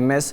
MS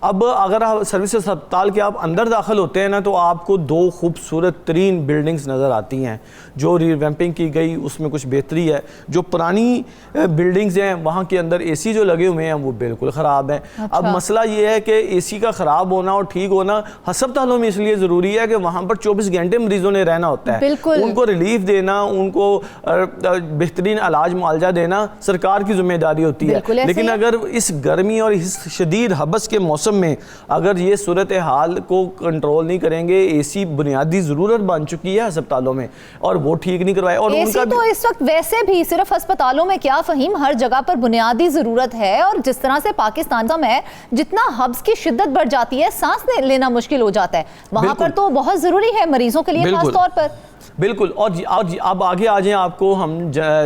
اب اگر آپ سروسز ہسپتال کے آپ اندر داخل ہوتے ہیں نا تو آپ کو 2 خوبصورت ترین بلڈنگز نظر آتی ہیں جو ریویمپنگ کی گئی، اس میں کچھ بہتری ہے. جو پرانی بلڈنگز ہیں وہاں کے اندر اے سی جو لگے ہوئے ہیں وہ بالکل خراب ہیں. اب مسئلہ یہ ہے کہ اے سی کا خراب ہونا اور ٹھیک ہونا ہسپتالوں میں اس لیے ضروری ہے کہ وہاں پر 24 گھنٹے مریضوں نے رہنا ہوتا ہے. ان کو ریلیف دینا، ان کو بہترین علاج معالجہ دینا سرکار کی ذمہ داری ہوتی ہے. لیکن اگر اس گرمی اور اس شدید حبس کے موسم میں اگر یہ صورتحال کو کنٹرول نہیں کریں گے، اے سی بنیادی ضرورت بن چکی ہے ہسپتالوں میں اور وہ ٹھیک نہیں کروائے. اور اے سی تو اس وقت ویسے بھی صرف ہسپتالوں میں کیا فہیم، ہر جگہ پر بنیادی ضرورت ہے. اور جس طرح سے پاکستان میں جتنا حبس کی شدت بڑھ جاتی ہے، سانس لینا مشکل ہو جاتا ہے، وہاں پر تو بہت ضروری ہے مریضوں کے لیے خاص طور پر. بالکل. اور اب آگے آ جائیں، آپ کو ہم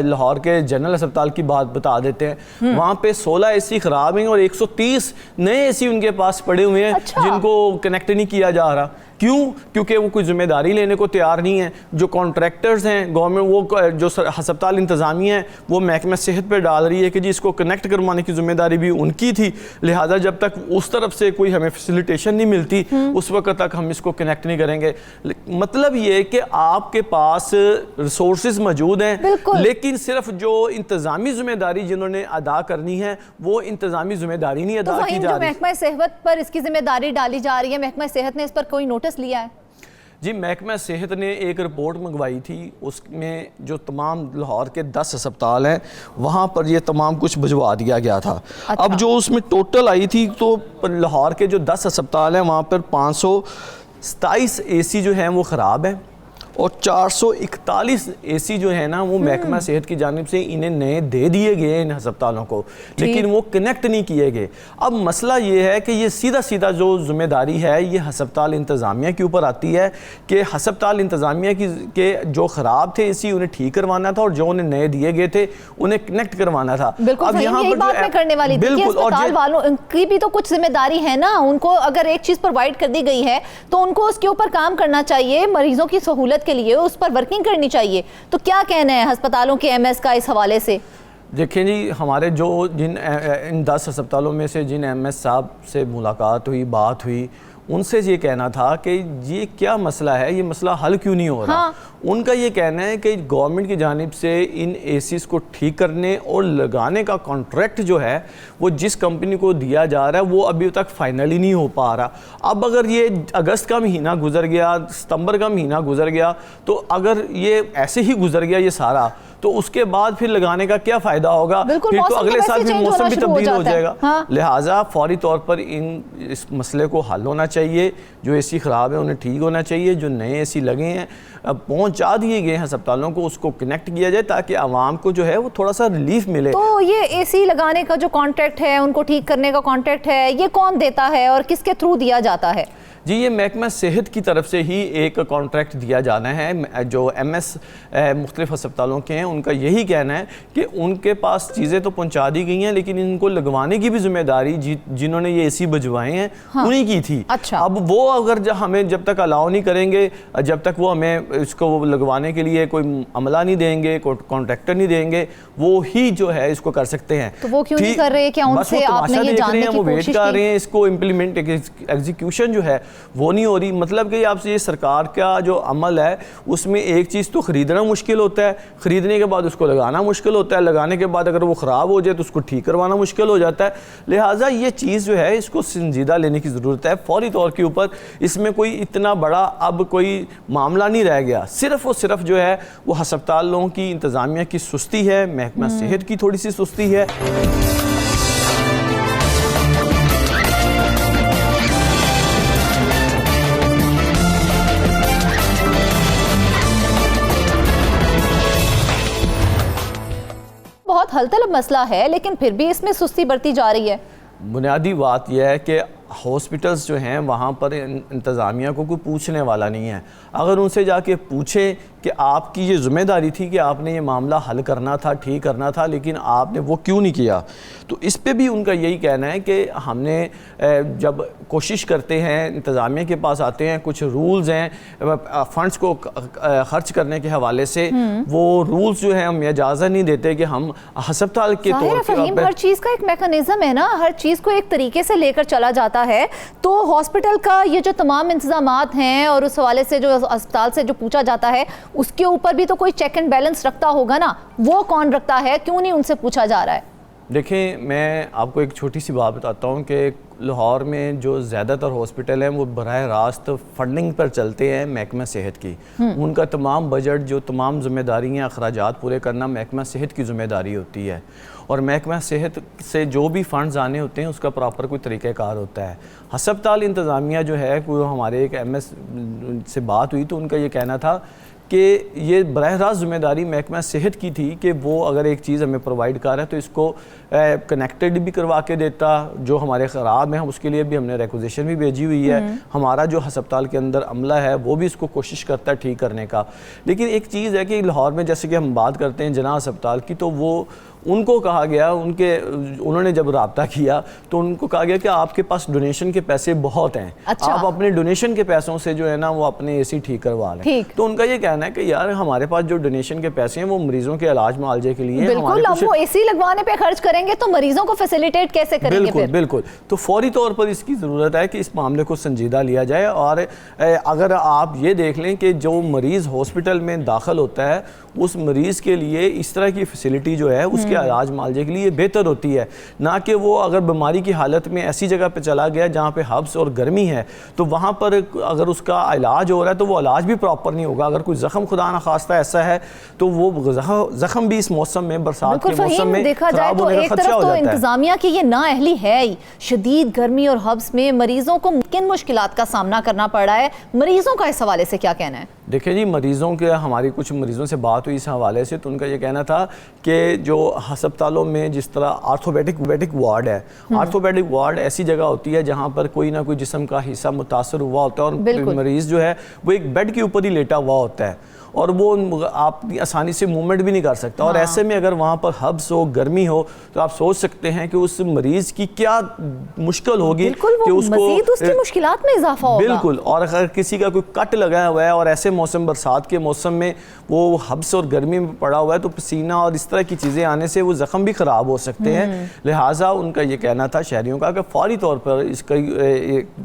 لاہور کے جنرل ہسپتال کی بات بتا دیتے ہیں. وہاں پہ 16 اے سی خراب ہیں اور 130 نئے اے سی ان کے پاس پڑے ہوئے ہیں جن کو کنیکٹ نہیں کیا جا رہا. کیوں؟ کیونکہ وہ کوئی ذمہ داری لینے کو تیار نہیں ہے. جو کانٹریکٹرز ہیں گورنمنٹ، وہ جو ہسپتال انتظامیہ ہیں وہ محکمہ صحت پہ ڈال رہی ہے کہ جی اس کو کنیکٹ کروانے کی ذمہ داری بھی ان کی تھی، لہٰذا جب تک اس طرف سے کوئی ہمیں فیسیلیٹیشن نہیں ملتی اس وقت تک ہم اس کو کنیکٹ نہیں کریں گے. مطلب یہ کہ آپ کے پاس ریسورسز موجود ہیں لیکن صرف جو انتظامی ذمہ داری جنہوں نے ادا کرنی ہے وہ انتظامی ذمہ داری نہیں ادا کی جا رہی. محکمہ صحت پر اس کی ذمہ داری ڈالی جا رہی ہے، محکمہ صحت نے اس پر کوئی نوٹس لیا ہے؟ جی، محکمہ صحت نے ایک رپورٹ منگوائی تھی، اس میں جو تمام لاہور کے 10 ہسپتال ہیں وہاں پر یہ تمام کچھ بھجوا دیا گیا تھا. اب جو اس میں ٹوٹل آئی تھی تو لاہور کے جو 10 ہسپتال ہیں وہاں پر 527 اے سی جو ہیں وہ خراب ہیں اور 441 اے سی جو ہے نا وہ محکمہ صحت کی جانب سے انہیں نئے دے دیے گئے ان ہسپتالوں کو، لیکن وہ کنیکٹ نہیں کیے گئے. اب مسئلہ یہ ہے کہ یہ سیدھا جو ذمہ داری ہے یہ ہسپتال انتظامیہ کے اوپر آتی ہے کہ ہسپتال انتظامیہ کے جو خراب تھے اے سی انہیں ٹھیک کروانا تھا اور جو انہیں نئے دیے گئے تھے انہیں کنیکٹ کروانا تھا. بالکل یہی بات میں کرنے والی تھی کہ ہسپتال والوں ان کی بھی تو کچھ ذمہ داری ہے نا. ان کو اگر ایک چیز پرووائڈ کر دی گئی ہے تو ان کو اس کے اوپر کام کرنا چاہیے، مریضوں کی سہولت کے لیے اس پر ورکنگ کرنی چاہیے. تو کیا کہنا ہے ہسپتالوں کے ایم ایس کا اس حوالے سے؟ دیکھیں جی، ہمارے ان 10 ہسپتالوں میں سے جن ایم ایس صاحب سے ملاقات ہوئی، بات ہوئی، ان سے یہ کہنا تھا کہ یہ کیا مسئلہ ہے، یہ مسئلہ حل کیوں نہیں ہو رہا. ان کا یہ کہنا ہے کہ گورنمنٹ کی جانب سے ان اے سیز کو ٹھیک کرنے اور لگانے کا کانٹریکٹ جو ہے وہ جس کمپنی کو دیا جا رہا ہے وہ ابھی تک فائنلی نہیں ہو پا رہا. اب اگر یہ اگست کا مہینہ گزر گیا، ستمبر کا مہینہ گزر گیا، تو اگر یہ ایسے ہی گزر گیا یہ سارا، تو اس کے بعد پھر لگانے کا کیا فائدہ ہوگا؟ پھر تو اگلے سال پھر موسم بھی تبدیل ہو جائے گا. لہٰذا فوری طور پر اس مسئلے کو حل ہونا چاہیے. جو اے سی خراب ہے انہیں ٹھیک ہونا چاہیے، جو نئے اے سی لگے ہیں پہنچا دیے گئے ہیں ہسپتالوں کو، اس کو کنیکٹ کیا جائے تاکہ عوام کو جو ہے وہ تھوڑا سا ریلیف ملے. تو یہ اے سی لگانے کا جو کانٹریکٹ ہے، ان کو ٹھیک کرنے کا کانٹریکٹ ہے، یہ کون دیتا ہے اور کس کے تھرو دیا جاتا ہے؟ جی، یہ محکمہ صحت کی طرف سے ہی ایک کانٹریکٹ دیا جانا ہے. جو ایم ایس مختلف ہسپتالوں کے ہیں ان کا یہی کہنا ہے کہ ان کے پاس چیزیں تو پہنچا دی گئی ہیں لیکن ان کو لگوانے کی بھی ذمہ داری جنہوں نے یہ اے سی بھجوائے ہیں انہی کی تھی. اب وہ اگر ہمیں جب تک الاؤ نہیں کریں گے، جب تک وہ ہمیں اس کو لگوانے کے لیے کوئی عملہ نہیں دیں گے، کوئی کانٹریکٹر نہیں دیں گے، وہ ہی جو ہے اس کو کر سکتے ہیں. تو وہ کیوں نہیں کر رہے؟ کیا ان سے آپ نے یہ جاننے کی وہ ویٹ کر رہے ہیں اس کو امپلیمنٹ ایگزیکیوشن جو ہے وہ نہیں ہو رہی. مطلب کہ آپ سے یہ سرکار کا جو عمل ہے اس میں ایک چیز تو خریدنا مشکل ہوتا ہے، خریدنے کے بعد اس کو لگانا مشکل ہوتا ہے، لگانے کے بعد اگر وہ خراب ہو جائے تو اس کو ٹھیک کروانا مشکل ہو جاتا ہے. لہٰذا یہ چیز جو ہے اس کو سنجیدہ لینے کی ضرورت ہے فوری طور کے اوپر. اس میں کوئی اتنا بڑا اب کوئی معاملہ نہیں رہ گیا، صرف اور صرف جو ہے وہ ہسپتالوں کی انتظامیہ کی سستی ہے، محکمہ صحت کی تھوڑی سی سستی ہے. بہت حل طلب مسئلہ ہے لیکن پھر بھی اس میں سستی برتی جا رہی ہے. بنیادی بات یہ ہے کہ ہاسپٹلز جو ہیں وہاں پر انتظامیہ کو کوئی پوچھنے والا نہیں ہے. اگر ان سے جا کے پوچھیں کہ آپ کی یہ ذمہ داری تھی کہ آپ نے یہ معاملہ حل کرنا تھا، ٹھیک کرنا تھا، لیکن آپ نے وہ کیوں نہیں کیا، تو اس پہ بھی ان کا یہی کہنا ہے کہ ہم نے جب کوشش کرتے ہیں، انتظامیہ کے پاس آتے ہیں، کچھ رولز ہیں فنڈز کو خرچ کرنے کے حوالے سے، وہ رولز جو ہیں ہم اجازت نہیں دیتے کہ ہم ہسپتال کے طور پر. ہر چیز کا ایک میکانزم ہے نا، ہر چیز کو ایک طریقے سے لے کر چلا جاتا جاتا ہے تو ہاسپٹل کا یہ جو تمام انتظامات ہیں اور اس حوالے سے جو اسپتال سے جو پوچھا جاتا ہے اس کے اوپر بھی تو کوئی چیک اینڈ بیلنس رکھتا ہوگا نا, وہ کون رکھتا ہے, کیوں نہیں ان سے پوچھا جا رہا ہے؟ دیکھیں میں آپ کو ایک چھوٹی سی بات بتاتا ہوں کہ لاہور میں جو زیادہ تر ہاسپٹل ہیں وہ براہ راست فنڈنگ پر چلتے ہیں محکمہ صحت کی. ان کا تمام بجٹ, جو تمام ذمہ داریاں, اخراجات پورے کرنا محکمہ صحت کی ذمہ داری ہوتی ہے, اور محکمہ صحت سے جو بھی فنڈز آنے ہوتے ہیں اس کا پراپر کوئی طریقہ کار ہوتا ہے. ہسپتال انتظامیہ جو ہے, کوئی ہمارے ایک ایم ایس سے بات ہوئی تو ان کا یہ کہنا تھا کہ یہ براہ راست ذمہ داری محکمہ صحت کی تھی کہ وہ اگر ایک چیز ہمیں پرووائڈ کر رہا ہے تو اس کو کنیکٹڈ بھی کروا کے دیتا, جو ہمارے خراب ہیں اس کے لیے بھی ہم نے ریکوزیشن بھی بھیجی ہوئی ہے, ہمارا جو ہسپتال کے اندر عملہ ہے وہ بھی اس کو کوشش کرتا ہے ٹھیک کرنے کا. لیکن ایک چیز ہے کہ لاہور میں جیسے کہ ہم بات کرتے ہیں جناح ہسپتال کی, تو وہ ان کو کہا گیا, انہوں نے جب رابطہ کیا تو ان کو کہا گیا کہ آپ کے پاس ڈونیشن کے پیسے بہت ہیں, آپ اپنے ڈونیشن کے پیسوں سے جو ہے نا وہ اپنے اے سی ٹھیک کروا لیں. تو ان کا یہ کہنا ہے کہ یار ہمارے پاس جو ڈونیشن کے پیسے ہیں وہ مریضوں کے علاج معالجے کے لیے, بالکل اب وہ اے سی لگوانے پہ خرچ کریں گے تو مریضوں کو فیسیلیٹیٹ کیسے کریں گے؟ بالکل. تو فوری طور پر اس کی ضرورت ہے کہ اس معاملے کو سنجیدہ لیا جائے, اور اگر آپ یہ دیکھ لیں کہ جو مریض ہاسپٹل میں داخل ہوتا ہے اس مریض کے لیے اس طرح کی فیسیلیٹی جو ہے اس کے علاج معالجے کے لیے بہتر ہوتی ہے, نہ کہ وہ اگر بیماری کی حالت میں ایسی جگہ پہ چلا گیا جہاں پہ حبس اور گرمی ہے تو وہاں پر اگر اس کا علاج ہو رہا ہے تو وہ علاج بھی پراپر نہیں ہوگا. اگر کوئی زخم خدا نخواستہ ایسا ہے تو وہ زخم بھی اس موسم میں, برسات کے موسم میں خراب ہونے کا خدشہ ہو جاتا ہے. انتظامیہ کی یہ نااہلی ہے ہی, شدید گرمی اور حبس میں مریضوں کو کن مشکلات کا سامنا کرنا پڑ رہا ہے, مریضوں کا اس حوالے سے کیا کہنا ہے؟ دیکھیں جی, مریضوں کے, ہماری کچھ مریضوں سے بات ہوئی اس حوالے سے, تو ان کا یہ کہنا تھا کہ جو ہسپتالوں میں جس طرح آرتھوپیڈک وارڈ ہے, آرتھوپیڈک وارڈ ایسی جگہ ہوتی ہے جہاں پر کوئی نہ کوئی جسم کا حصہ متاثر ہوا ہوتا ہے اور مریض جو ہے وہ ایک بیڈ کے اوپر ہی لیٹا ہوا ہوتا ہے اور وہ آپ آسانی سے موومنٹ بھی نہیں کر سکتا. اور ایسے میں اگر وہاں پر حبس ہو, گرمی ہو, تو آپ سوچ سکتے ہیں کہ اس مریض کی کیا مشکل ہوگی کہ اس کو مزید اس کی مشکلات میں اضافہ ہوگا. بالکل. اور اگر کسی کا کوئی کٹ لگا ہوا ہے اور ایسے موسم, برسات کے موسم میں وہ حبس اور گرمی میں پڑا ہوا ہے تو پسینہ اور اس طرح کی چیزیں آنے سے وہ زخم بھی خراب ہو سکتے ہیں. لہٰذا ان کا یہ کہنا تھا شہریوں کا کہ فوری طور پر اس کا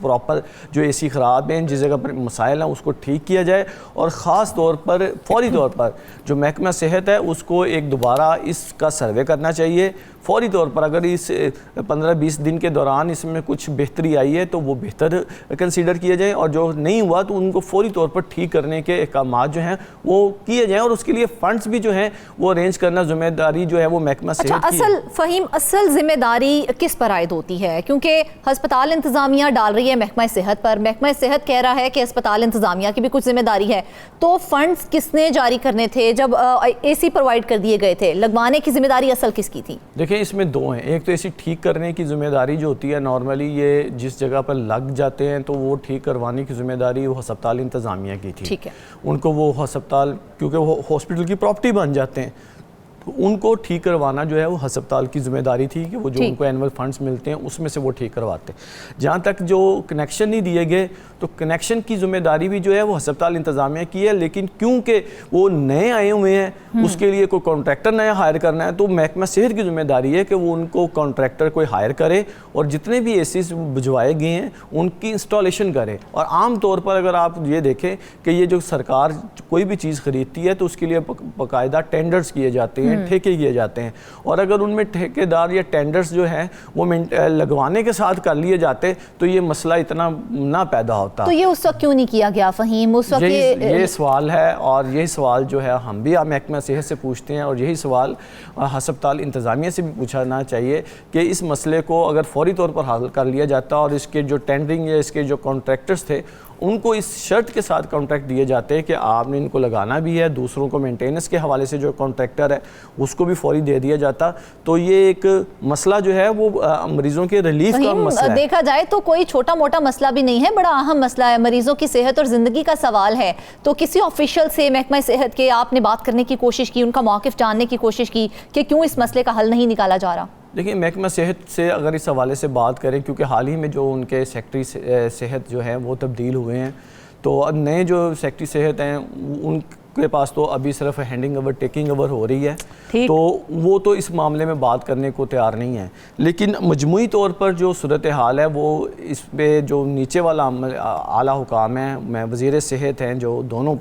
پراپر جو اے سی خراب ہیں, جس جگہ پر مسائل ہیں, اس کو ٹھیک کیا جائے, اور خاص طور پر فوری طور پر جو محکمہ صحت ہے اس کو ایک دوبارہ اس کا سروے کرنا چاہیے فوری طور پر. اگر اس 15-20 دن کے دوران اس میں کچھ بہتری آئی ہے تو وہ بہتر کنسیڈر کیا جائے, اور جو نہیں ہوا تو ان کو فوری طور پر ٹھیک کرنے کے احکامات جو ہیں وہ کیے جائیں, اور اس کے لیے فنڈز بھی جو ہیں وہ ارینج کرنا ذمہ داری جو ہے وہ محکمہ صحت کی ہے. اصل ذمہ داری کس پر عائد ہوتی ہے؟ کیونکہ ہسپتال انتظامیہ ڈال رہی ہے محکمہ صحت پر, محکمہ صحت کہہ رہا ہے کہ ہسپتال انتظامیہ کی بھی کچھ ذمہ داری ہے, تو فنڈز کس نے جاری کرنے تھے جب اے سی پرووائڈ کر دیے گئے تھے؟ لگوانے کی ذمہ داری اصل کس کی تھی؟ دیکھیں اس میں دو ہیں. ایک تو اے سی ٹھیک کرنے کی ذمہ داری جو ہوتی ہے, نارملی یہ جس جگہ پر لگ جاتے ہیں تو وہ ٹھیک کروانے کی ذمہ داری وہ ہسپتال انتظامیہ کی تھی. ٹھیک ہے. ان کو وہ ہسپتال, کیونکہ وہ ہاسپٹل کی پراپرٹی بن جاتے ہیں, ان کو ٹھیک کروانا جو ہے وہ ہسپتال کی ذمہ داری تھی کہ وہ جو ان کو اینول فنڈز ملتے ہیں اس میں سے وہ ٹھیک کرواتے ہیں. جہاں تک جو کنیکشن نہیں دیے گئے تو کنیکشن کی ذمہ داری بھی جو ہے وہ ہسپتال انتظامیہ کی ہے, لیکن کیونکہ وہ نئے آئے ہوئے ہیں اس کے لیے کوئی کانٹریکٹر نیا ہائر کرنا ہے تو محکمہ صحت کی ذمہ داری ہے کہ وہ ان کو کانٹریکٹر کوئی ہائر کرے اور جتنے بھی اے سیز بھجوائے گئے ہیں ان کی انسٹالیشن کرے. اور عام طور پر اگر آپ یہ دیکھیں کہ یہ جو سرکار کوئی بھی چیز خریدتی ہے تو اس کے لیے باقاعدہ ٹینڈرز کیے جاتے ہیں, ٹھیکے کیے جاتے ہیں, اور اگر ان میں ٹھیکے دار یا ٹینڈرز جو ہیں وہ لگوانے کے ساتھ کر لیے جاتے تو یہ مسئلہ اتنا نہ پیدا ہوتا. تو یہ اس وقت کیوں نہیں کیا گیا فہیم؟ اس وقت یہ سوال ہے, اور یہی سوال جو ہے ہم بھی محکمہ صحت سے پوچھتے ہیں, اور یہی سوال ہسپتال انتظامیہ سے بھی پوچھنا چاہیے کہ اس مسئلے کو اگر فوری طور پر حل کر لیا جاتا اور اس کے جو ٹینڈرنگ یا اس کے جو کانٹریکٹرز تھے ان کو اس شرط کے ساتھ کانٹریکٹ دیے جاتے کہ آپ نے ان کو لگانا بھی ہے, دوسروں کو مینٹیننس کے حوالے سے جو کانٹریکٹر ہے اس کو بھی فوری دے دیا جاتا, تو یہ ایک مسئلہ جو ہے وہ مریضوں کے ریلیف کا مسئلہ ہے. دیکھا جائے تو کوئی چھوٹا موٹا مسئلہ بھی نہیں ہے, بڑا اہم مسئلہ ہے, مریضوں کی صحت اور زندگی کا سوال ہے. تو کسی آفیشل سے محکمہ صحت کے آپ نے بات کرنے کی کوشش کی, ان کا موقف جاننے کی کوشش کی کہ کیوں اس مسئلے کا حل نہیں نکالا جا رہا؟ دیکھیں محکمہ صحت سے اگر اس حوالے سے بات کریں, کیونکہ حال ہی میں جو ان کے سیکٹری صحت جو ہیں وہ تبدیل ہوئے ہیں, تو اب نئے جو سیکٹری صحت ہیں ان کے پاس تو ابھی صرف ہینڈنگ اوور ٹیکنگ اوور ہو رہی ہے, تو وہ تو اس معاملے میں بات کرنے کو تیار نہیں ہے. لیکن مجموعی طور پر جو صورتحال ہے وہ اس پہ جو نیچے والا اعلیٰ حکام ہیں, میں وزیر صحت ہیں جو دونوں,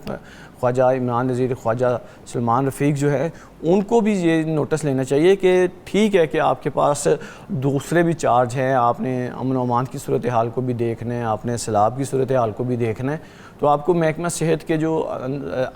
خواجہ عمران نذیر, خواجہ سلمان رفیق جو ہے, ان کو بھی یہ نوٹس لینا چاہیے کہ ٹھیک ہے کہ آپ کے پاس دوسرے بھی چارج ہیں, آپ نے امن و امان کی صورتحال کو بھی دیکھنا ہے, آپ نے سیلاب کی صورتحال کو بھی دیکھنا ہے, تو آپ کو محکمہ صحت کے جو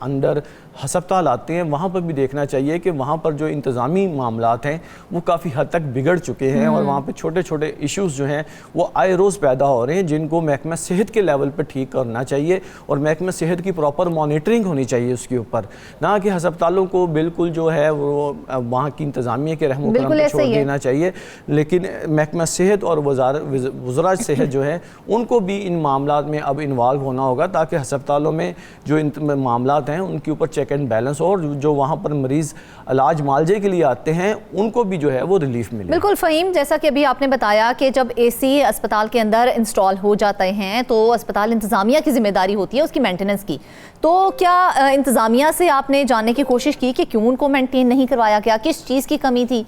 اندر ہسپتال آتے ہیں وہاں پر بھی دیکھنا چاہیے کہ وہاں پر جو انتظامی معاملات ہیں وہ کافی حد تک بگڑ چکے ہیں, اور وہاں پہ چھوٹے چھوٹے ایشوز جو ہیں وہ آئے روز پیدا ہو رہے ہیں, جن کو محکمہ صحت کے لیول پر ٹھیک کرنا چاہیے, اور محکمہ صحت کی پراپر مانیٹرنگ ہونی چاہیے اس کے اوپر, نہ کہ ہسپتالوں کو بالکل جو ہے وہ وہاں کی انتظامیہ کے رحم و کرم پہ چھوڑ دینا چاہیے. لیکن محکمہ صحت اور وزراء صحت جو ہے ان کو بھی ان معاملات میں اب انوالو ہونا ہوگا, تاکہ ہسپتالوں میں جو معاملات ہیں ان کے اوپر چیک اینڈ بیلنس, اور جو وہاں پر مریض علاج معالجے کے لیے آتے ہیں ان کو بھی جو ہے وہ ریلیف ملے. بالکل فہیم, جیسا کہ ابھی آپ نے بتایا کہ جب اے سی اسپتال کے اندر انسٹال ہو جاتے ہیں تو اسپتال انتظامیہ کی ذمہ داری ہوتی ہے اس کی مینٹیننس کی, تو کیا انتظامیہ سے آپ نے جاننے کی کوشش کی کہ کیوں ان کو مینٹین نہیں کروایا گیا, کس چیز کی کمی تھی؟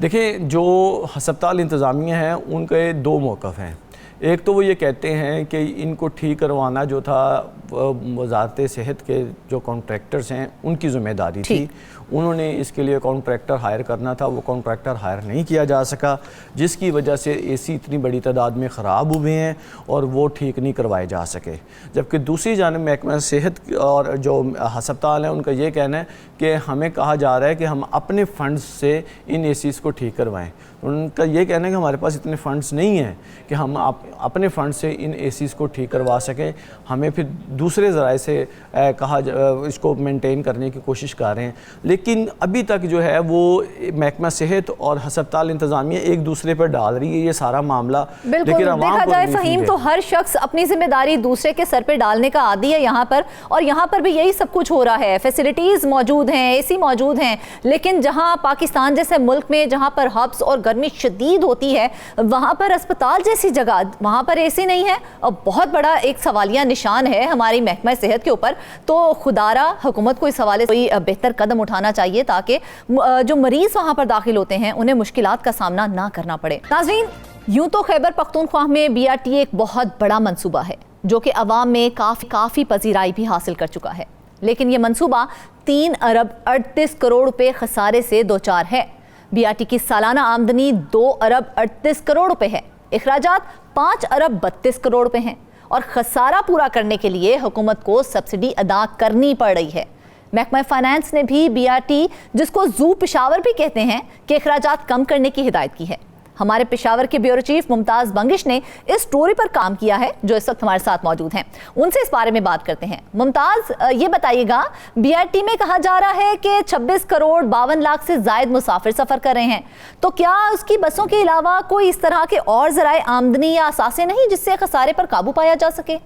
دیکھیں, جو ہسپتال انتظامیہ ہیں ان کے دو موقف ہیں. ایک تو وہ یہ کہتے ہیں کہ ان کو ٹھیک کروانا جو تھا وزارت صحت کے جو کانٹریکٹرز ہیں ان کی ذمہ داری تھی, انہوں نے اس کے لیے کانٹریکٹر ہائر کرنا تھا, وہ کانٹریکٹر ہائر نہیں کیا جا سکا, جس کی وجہ سے اے سی اتنی بڑی تعداد میں خراب ہوئے ہیں اور وہ ٹھیک نہیں کروائے جا سکے. جبکہ دوسری جانب محکمہ صحت اور جو ہسپتال ہیں ان کا یہ کہنا ہے کہ ہمیں کہا جا رہا ہے کہ ہم اپنے فنڈز سے ان اے سیز کو ٹھیک کروائیں. ان کا یہ کہنا ہے کہ ہمارے پاس اتنے فنڈز نہیں ہیں کہ ہم اپنے فنڈ سے ان اے سیز کو ٹھیک کروا سکیں, ہمیں پھر دوسرے ذرائع سے اس کو مینٹین کرنے کی کوشش کر رہے ہیں. لیکن ابھی تک جو ہے وہ محکمہ صحت اور ہسپتال انتظامیہ ایک دوسرے پر ڈال رہی ہے یہ سارا معاملہ. بالکل, دیکھا جائے فہیم تو ہر شخص اپنی ذمہ داری دوسرے کے سر پہ ڈالنے کا عادی ہے یہاں پر, اور یہاں پر بھی یہی سب کچھ ہو رہا ہے. فیسلٹیز موجود ہیں, اے سی موجود ہیں, لیکن جہاں پاکستان جیسے ملک میں جہاں پر ہبس اور گرمی شدید ہوتی ہے وہاں پر اسپتال جیسی جگہ وہاں پر اے سی نہیں ہے, اور بہت بڑا ایک سوالیہ نشان ہے ہماری محکمہ صحت کے اوپر. تو خدارہ حکومت کو اس حوالے سے کوئی بہتر قدم اٹھانا چاہیے تاکہ جو مریض وہاں پر داخل ہوتے ہیں انہیں مشکلات کا سامنا نہ کرنا پڑے. ناظرین, یوں تو خیبر پختونخوا میں بی آر ٹی ایک بہت بڑا منصوبہ ہے جو کہ عوام میں کافی پذیرائی بھی حاصل کر چکا ہے, لیکن یہ منصوبہ 3 ارب 38 کروڑ روپے خسارے سے دوچار ہے. بی آر ٹی کی سالانہ آمدنی 2 ارب 38 کروڑ روپے ہے, اخراجات 5 ارب 32 کروڑ روپے ہیں, اور خسارہ پورا کرنے کے لیے حکومت کو سبسڈی ادا کرنی پڑ رہی ہے. محکمہ فائنانس نے بھی بی آر ٹی, جس کو زو پشاور بھی کہتے ہیں, کہ اخراجات کم کرنے کی ہدایت کی ہے. ہمارے پشاور کے بیورو چیف ممتاز بنگش نے اس سٹوری پر کام کیا ہے جو اس وقت ہمارے ساتھ موجود ہیں, ان سے اس بارے میں بات کرتے ہیں. ممتاز, یہ بتائیے گا, بی آر ٹی میں کہا جا رہا ہے کہ 26 کروڑ 52 لاکھ سے زائد مسافر سفر کر رہے ہیں, تو کیا اس کی بسوں کے علاوہ کوئی اس طرح کے اور ذرائع آمدنی یا اثاثے نہیں جس سے خسارے پر قابو پایا جا سکے؟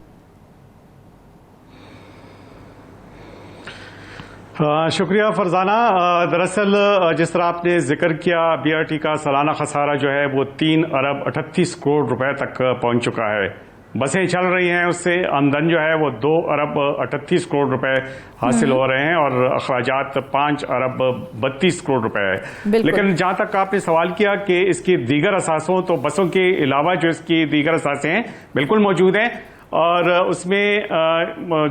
شکریہ فرزانہ. دراصل جس طرح آپ نے ذکر کیا, بی آر ٹی کا سالانہ خسارہ جو ہے وہ 3 ارب 38 کروڑ روپے تک پہنچ چکا ہے. بسیں چل رہی ہیں, اس سے آمدن جو ہے وہ 2 ارب 38 کروڑ روپے حاصل ہو رہے ہیں, اور اخراجات 5 ارب 32 کروڑ روپے ہے. لیکن جہاں تک آپ نے سوال کیا کہ اس کی دیگر اثاثوں, تو بسوں کے علاوہ جو اس کی دیگر اثاثے ہیں بالکل موجود ہیں, اور اس میں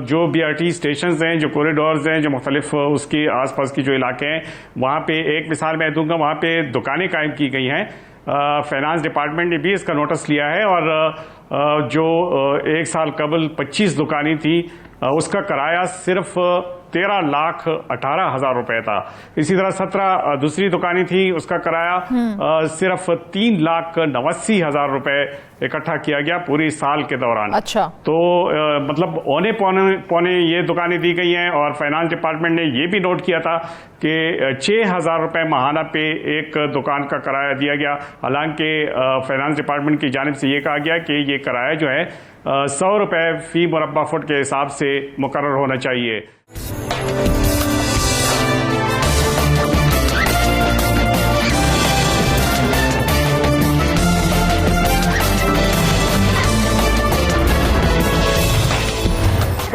جو بی آر ٹی اسٹیشنز ہیں, جو کوریڈورز ہیں, جو مختلف اس کے آس پاس کی جو علاقے ہیں, وہاں پہ ایک مثال میں دوں گا, وہاں پہ دکانیں قائم کی گئی ہیں. فائنانس ڈپارٹمنٹ نے بھی اس کا نوٹس لیا ہے, اور جو 1 سال قبل 25 دکانیں تھیں اس کا کرایہ صرف 13,18,000 روپے تھا. اسی طرح 17 دوسری دکانیں تھیں, اس کا کرایہ صرف 3,89,000 روپے اکٹھا کیا گیا پوری سال کے دوران. اچھا, تو مطلب اونے پونے یہ دکانیں دی گئی ہیں, اور فائنانس ڈپارٹمنٹ نے یہ بھی نوٹ کیا تھا کہ 6,000 روپے ماہانہ پہ ایک دکان کا کرایہ دیا گیا. حالانکہ فائنانس ڈپارٹمنٹ کی جانب سے یہ کہا گیا کہ یہ کرایہ جو ہے 100 روپے فی مربع فٹ کے حساب سے مقرر ہونا چاہیے.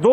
2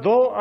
2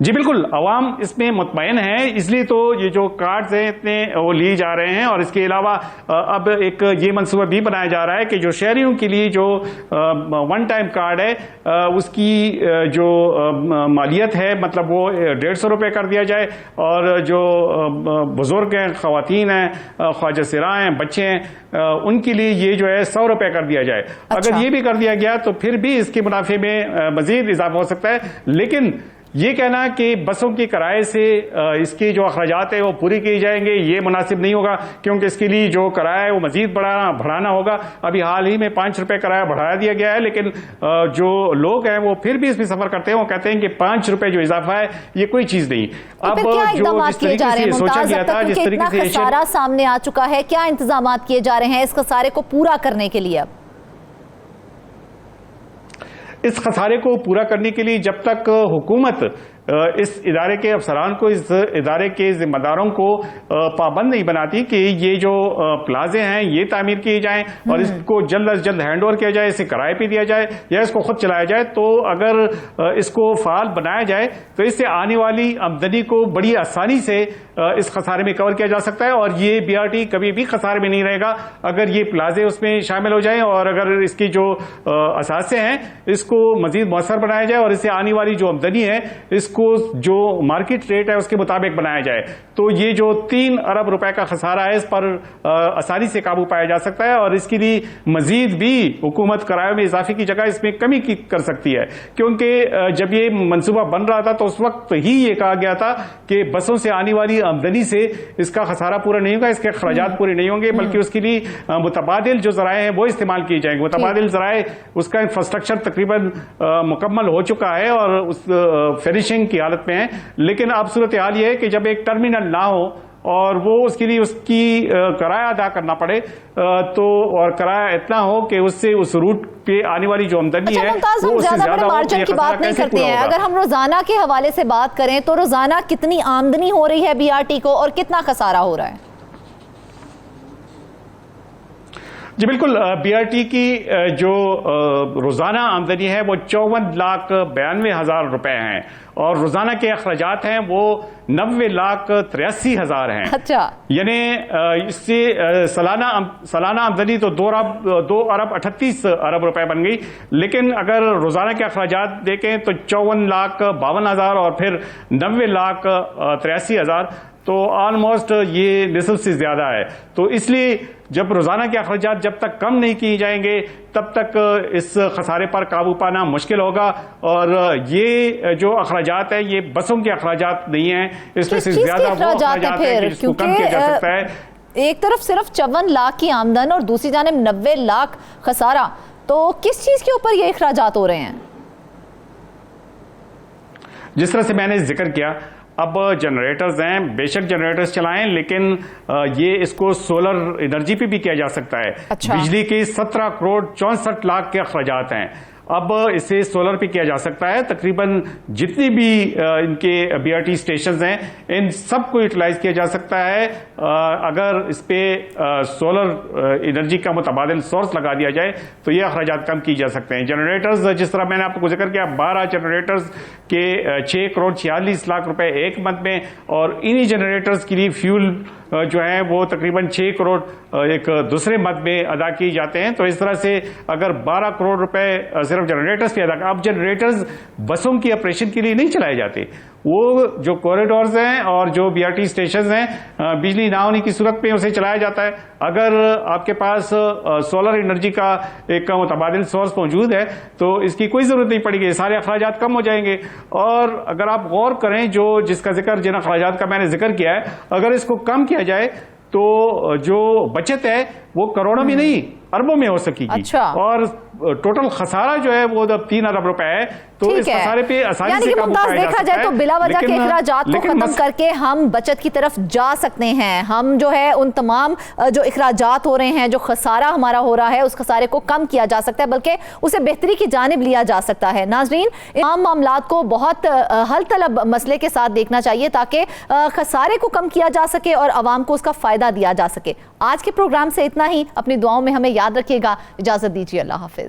جی بالکل، عوام اس میں مطمئن ہے، اس لیے تو یہ جو کارڈز ہیں اتنے وہ لیے جا رہے ہیں، اور اس کے علاوہ اب ایک یہ منصوبہ بھی بنایا جا رہا ہے کہ جو شہریوں کے لیے جو ون ٹائم کارڈ ہے اس کی جو مالیت ہے مطلب وہ 150 روپے کر دیا جائے، اور جو بزرگ ہیں، خواتین ہیں، خواجہ سراں ہیں، بچے ہیں، ان کے لیے یہ جو ہے 100 روپے کر دیا جائے۔ اگر یہ بھی کر دیا گیا تو پھر بھی اس کے منافع میں مزید اضافہ ہو سکتا ہے، لیکن یہ کہنا کہ بسوں کے کرائے سے اس کے جو اخراجات ہیں وہ پوری کی جائیں گے یہ مناسب نہیں ہوگا، کیونکہ اس کے لیے جو کرایہ ہے وہ مزید بڑھانا ہوگا۔ ابھی حال ہی میں 5 روپے کرایہ بڑھایا دیا گیا ہے، لیکن جو لوگ ہیں وہ پھر بھی اس میں سفر کرتے ہیں، وہ کہتے ہیں کہ 5 روپے جو اضافہ ہے یہ کوئی چیز نہیں۔ اب جو جس طریقے سے سوچا گیا تھا، جس طریقے سے خسارہ سامنے آ چکا ہے، کیا انتظامات کیے جا رہے ہیں اس خسارے کو پورا کرنے کے لیے؟ اب اس خسارے کو پورا کرنے کے لیے جب تک حکومت اس ادارے کے افسران کو، اس ادارے کے ذمہ داروں کو پابند نہیں بناتی کہ یہ جو پلازے ہیں یہ تعمیر کیے جائیں اور اس کو جلد از جلد ہینڈ اوور کیا جائے، اسے کرائے پہ دیا جائے یا اس کو خود چلایا جائے، تو اگر اس کو فعال بنایا جائے تو اس سے آنے والی آمدنی کو بڑی آسانی سے اس خسارے میں کور کیا جا سکتا ہے، اور یہ بی آر ٹی کبھی بھی خسارے میں نہیں رہے گا اگر یہ پلازے اس میں شامل ہو جائیں، اور اگر اس کی جو اثاثے ہیں اس کو مزید مؤثر بنایا جائے اور اس سے آنے والی جو آمدنی ہے اس کو جو مارکیٹ ریٹ ہے اس کے مطابق بنایا جائے، تو یہ جو 3 ارب روپے کا خسارہ ہے اس پر آسانی سے قابو پایا جا سکتا ہے، اور اس کے لیے مزید بھی حکومت کرایوں میں اضافے کی جگہ اس میں کمی کر سکتی ہے، کیونکہ جب یہ منصوبہ بن رہا تھا تو اس وقت ہی یہ کہا گیا تھا کہ بسوں سے آنے والی آمدنی سے اس کا خسارہ پورا نہیں ہوگا، اس کے اخراجات پورے نہیں ہوں گے، بلکہ اس کے لیے متبادل جو ذرائع ہیں وہ استعمال کیے جائیں گے۔ متبادل ذرائع اس کا انفراسٹرکچر تقریباً مکمل ہو چکا ہے اور اس فنیشنگ کی حالت میں ہے، لیکن اب صورتحال یہ ہے کہ جب ایک ٹرمینل نہ ہو اور وہ اس کے لیے اس کی کرایہ ادا کرنا پڑے تو، اور کرایہ اتنا ہو کہ اس سے اس روٹ پہ آنے والی جو آمدنی ہے وہ اس سے زیادہ ہو، مارجن کی بات نہیں کرتے ہیں۔ اگر ہم روزانہ کے حوالے سے بات کریں تو روزانہ کتنی آمدنی ہو رہی ہے بی آر ٹی کو اور کتنا خسارہ ہو رہا ہے؟ جی بالکل، بی آر ٹی کی جو روزانہ آمدنی ہے وہ 54,92,000 روپے ہیں، اور روزانہ کے اخراجات ہیں وہ 90,83,000 ہیں۔ اچھا، یعنی اس سے سالانہ آمدنی تو 2 ارب 38 ارب روپے بن گئی، لیکن اگر روزانہ کے اخراجات دیکھیں تو 54,52,000 اور پھر 90,83,000، تو آلموسٹ یہ نصف سے زیادہ ہے۔ تو اس لیے جب روزانہ کے اخراجات جب تک کم نہیں کیے جائیں گے تب تک اس خسارے پر قابو پانا مشکل ہوگا، اور یہ جو اخراجات ہیں یہ بسوں کے اخراجات نہیں ہیں، اس میں سے زیادہ وہ اخراجات ہیں کہ جس کو کم کیا جا سکتا ہے۔ ایک طرف صرف 54 لاکھ کی آمدن اور دوسری جانب 90 لاکھ خسارہ، تو کس چیز کے اوپر یہ اخراجات ہو رہے ہیں؟ جس طرح سے میں نے ذکر کیا، اب جنریٹرز ہیں، بے شک جنریٹرز چلائیں، لیکن یہ اس کو سولر انرجی پہ بھی کیا جا سکتا ہے۔ بجلی کے 17 کروڑ 64 لاکھ کے اخراجات ہیں، اب اسے سولر پہ کیا جا سکتا ہے۔ تقریباً جتنی بھی ان کے بی آر ٹی اسٹیشنز ہیں ان سب کو یوٹیلائز کیا جا سکتا ہے اگر اس پہ سولر انرجی کا متبادل سورس لگا دیا جائے تو یہ اخراجات کم کی جا سکتے ہیں۔ جنریٹرز جس طرح میں نے آپ کو ذکر کیا، 12 جنریٹرز کے 6 کروڑ 46 لاکھ روپے ایک منتھ میں، اور انہی جنریٹرز کے لیے فیول جو ہیں وہ تقریباً 6 کروڑ ایک دوسرے مد میں ادا کیے جاتے ہیں۔ تو اس طرح سے اگر 12 کروڑ روپے صرف جنریٹرز پہ ادا، اب جنریٹرز بسوں کی آپریشن کے لیے نہیں چلائے جاتے، وہ جو کوریڈورز ہیں اور جو بی آر ٹی اسٹیشنز ہیں بجلی نہ ہونے کی صورت میں اسے چلایا جاتا ہے۔ اگر آپ کے پاس سولر انرجی کا ایک متبادل سورس موجود ہے تو اس کی کوئی ضرورت نہیں پڑے گی، سارے اخراجات کم ہو جائیں گے۔ اور اگر آپ غور کریں جس کا ذکر، جن اخراجات کا میں نے ذکر کیا ہے، اگر اس کو کم کیا جائے تو جو بچت ہے وہ کروڑوں میں نہیں اربوں میں ہو سکے گی۔ اور ٹوٹل خسارہ جو ہے وہ 3 ارب روپے ہے، تو اس خسارے پہ آسانی سے قابو پایا جا دیکھا جائے تو بلا وجہ کے اخراجات کو ختم کر کے ہم بچت کی طرف جا سکتے ہیں۔ ہم جو ہے ان تمام جو اخراجات ہو رہے ہیں، جو خسارہ ہمارا ہو رہا ہے، اس خسارے کو کم کیا جا سکتا ہے، بلکہ اسے بہتری کی جانب لیا جا سکتا ہے۔ ناظرین، تمام معاملات کو بہت حل طلب مسئلے کے ساتھ دیکھنا چاہیے تاکہ خسارے کو کم کیا جا سکے اور عوام کو اس کا فائدہ دیا جا سکے۔ آج کے پروگرام سے اتنا ہی، اپنی دعاؤں میں ہمیں یاد رکھیے گا۔ اجازت دیجیے، اللہ حافظ۔